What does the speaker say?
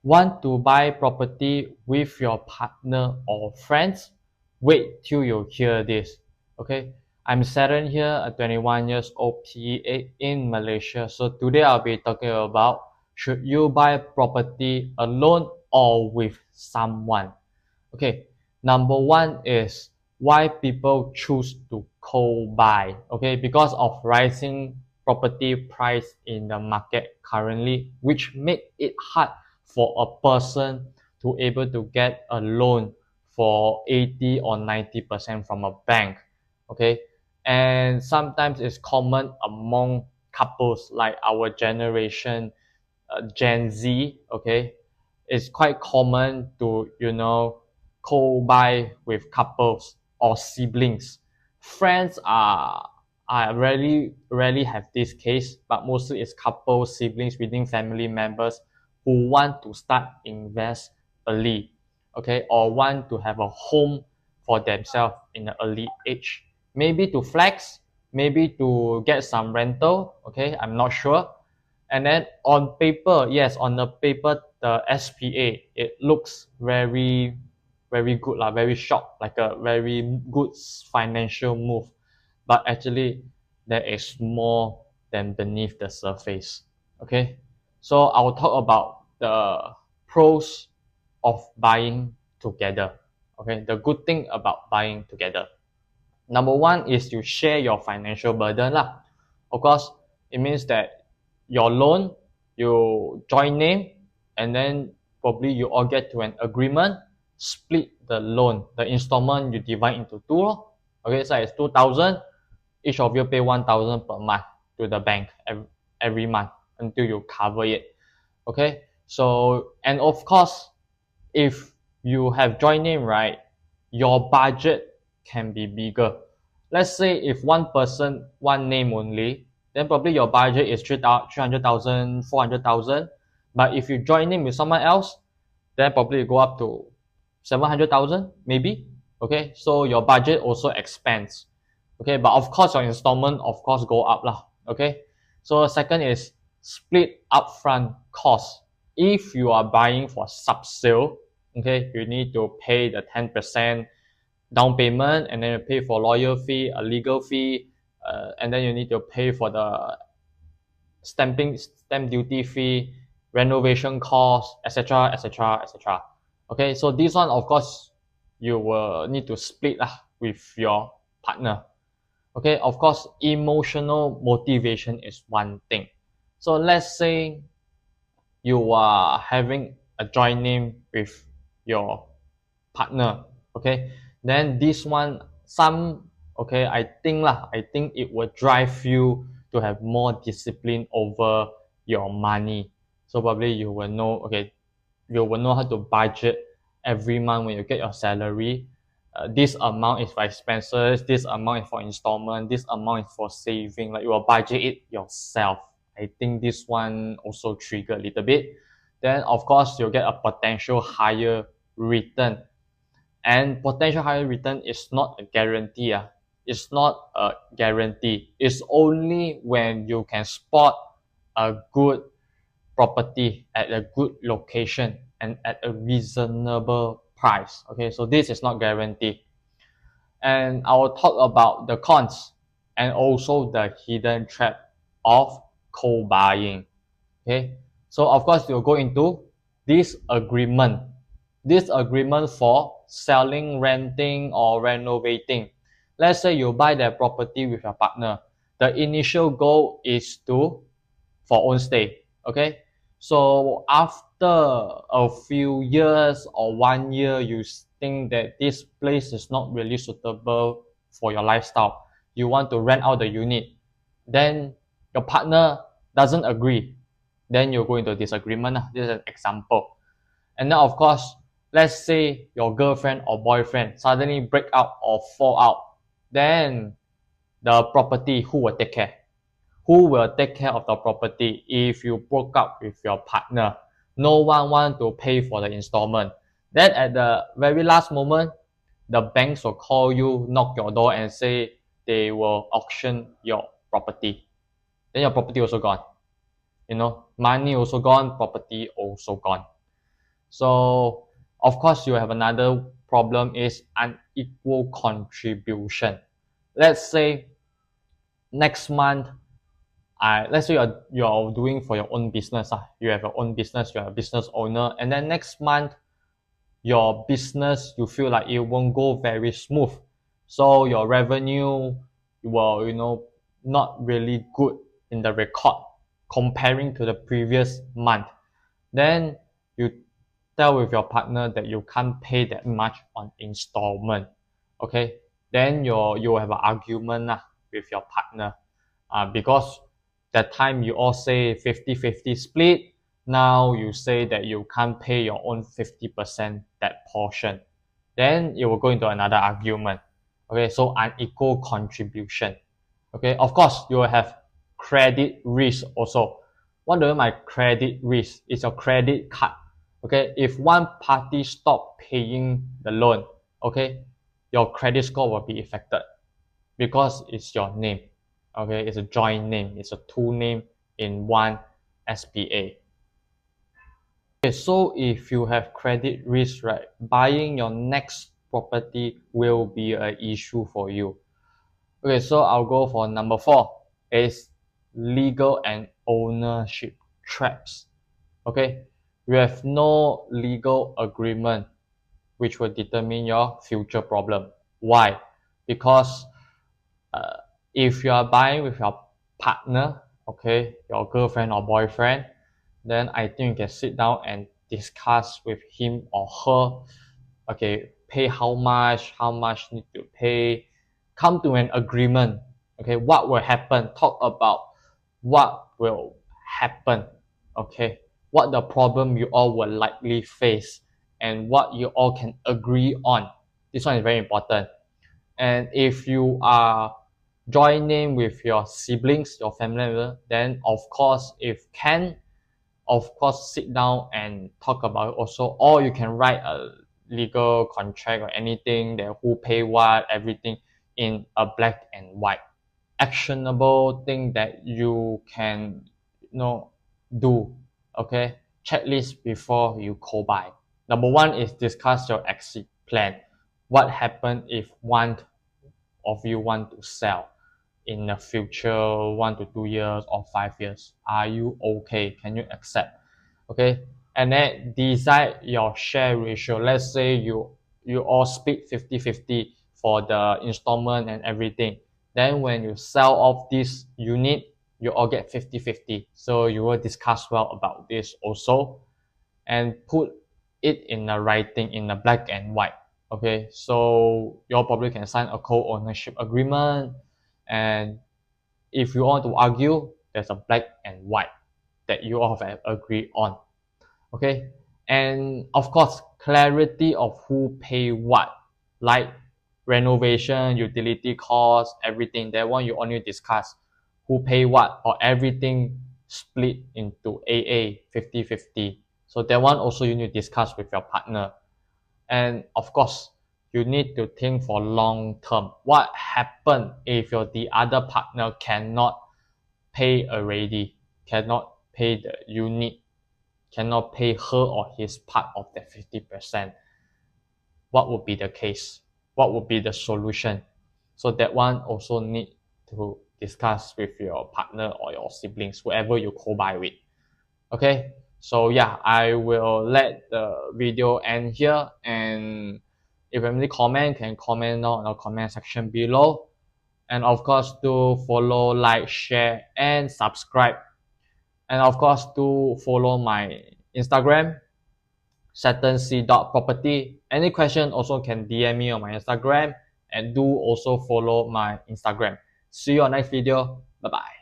Want to buy property with your partner or friends? Wait till you hear this. Okay, I'm Saturn here, a 21 years old PA in Malaysia. So today I'll be talking about, should you buy property alone or with someone? Okay, number one is why people choose to co-buy. Okay, because of rising property price in the market currently, which make it hard for a person to able to get a loan for 80 or 90% from a bank. Okay, and sometimes it's common among couples like our generation, Gen Z. Okay, it's quite common to co-buy with couples or siblings. Friends are rarely have this case, but mostly it's couples, siblings, within family members who want to start invest early, okay, or want to have a home for themselves in the early age. Maybe to flex, maybe to get some rental, okay, I'm not sure. And then on paper, yes, on the paper, the SPA, it looks very good, very sharp, like a very good financial move. But actually, there is more than beneath the surface. Okay, so I'll talk about the pros of buying together. Okay, the good thing about buying together. Number one is you share your financial burden lah. Of course, it means that your loan, you join name, and then probably you all get to an agreement, split the loan, the installment you divide into two. Okay, so it's 2,000. Each of you pay 1,000 per month to the bank every month until you cover it. Okay, so and of course, if you have joint name, right, your budget can be bigger. Let's say if one person, one name only, then probably your budget is 300,000, 400,000. But if you join name with someone else, then probably go up to 700,000 maybe. Okay, so your budget also expands. Okay, but of course your installment of course go up lah. Okay, so second is split upfront cost. If you are buying for sub-sale, okay, you need to pay the 10% down payment, and then you pay for lawyer fee, a legal fee, and then you need to pay for the stamp duty fee, renovation cost, etc., etc., etc. Okay, so this one of course you will need to split with your partner. Okay, of course, emotional motivation is one thing. So let's say you are having a joint name with your partner. Okay, then this one, I think it will drive you to have more discipline over your money. So probably you will know, okay, you will know how to budget every month when you get your salary. This amount is for expenses, this amount is for installment, this amount is for saving. Like you will budget it yourself. I think this one also trigger a little bit. Then of course you'll get a potential higher return. And potential higher return is not a guarantee. It's not a guarantee. It's only when you can spot a good property at a good location and at a reasonable price. Okay, so this is not guaranteed. And I will talk about the cons and also the hidden trap of co-buying. Okay, so of course you'll go into this agreement for selling, renting, or renovating. Let's say you buy that property with your partner. The initial goal is for own stay. Okay, so after a few years or 1 year, you think that this place is not really suitable for your lifestyle. You want to rent out the unit. Then your partner doesn't agree. Then you go into disagreement. This is an example. And then of course, let's say your girlfriend or boyfriend suddenly break up or fall out. Then the property, who will take care? Who will take care of the property if you broke up with your partner? No one want to pay for the installment. Then at the very last moment, the banks will call you, knock your door and say they will auction your property. Then your property also gone. Money also gone, property also gone. So of course you have another problem is unequal contribution. Let's say next month, let's say you're doing for your own business. You have your own business, you're a business owner, and then next month your business you feel like it won't go very smooth. So your revenue will not really good in the record comparing to the previous month. Then you tell with your partner that you can't pay that much on installment. Okay, then you have an argument with your partner, because that time you all say 50-50 split. Now you say that you can't pay your own 50% that portion. Then you will go into another argument. Okay, so unequal contribution. Okay, of course you will have credit risk also. What do you mean by credit risk? It's your credit card. Okay, if one party stop paying the loan, okay, your credit score will be affected because it's your name. Okay, it's a joint name. It's a two name in one SPA. Okay, so if you have credit risk, right, buying your next property will be an issue for you. Okay, so I'll go for number 4 is legal and ownership traps. Okay, you have no legal agreement which will determine your future problem. Why? Because if you are buying with your partner, okay, your girlfriend or boyfriend, then I think you can sit down and discuss with him or her. Okay, pay how much need to pay, come to an agreement. Okay, what will happen? Talk about what will happen. Okay, what the problem you all will likely face and what you all can agree on. This one is very important. And if you are joining with your siblings, your family member, then of course, if can, of course, sit down and talk about it also, or you can write a legal contract or anything that who pay what, everything in a black and white actionable thing that you can do. Okay, checklist before you co-buy. Number 1 is discuss your exit plan. What happen if one of you want to sell in the future 1 to 2 years or 5 years? Are you okay? Can you accept? Okay, and then decide your share ratio. Let's say you all split 50-50 for the installment and everything. Then when you sell off this unit, you all get 50-50. So you will discuss well about this also and put it in the writing in the black and white. Okay, so you all probably can sign a co-ownership agreement, and if you want to argue, there's a black and white that you all have agreed on. Okay, and of course clarity of who pay what, like renovation, utility costs, everything. That one you only discuss who pay what, or everything split into AA 50-50. So that one also you need to discuss with your partner. And of course you need to think for long term. What happen if the other partner cannot pay already, cannot pay the unit, cannot pay her or his part of that 50%? What would be the case? What would be the solution? So that one also need to discuss with your partner or your siblings, whoever you co-buy with. Okay, so yeah, I will let the video end here, and if you have any comment, can comment down in the comment section below. And of course, do follow, like, share, and subscribe. And of course, do follow my Instagram, saturnc.property. Any question also can DM me on my Instagram, and do also follow my Instagram. See you on next video. Bye bye.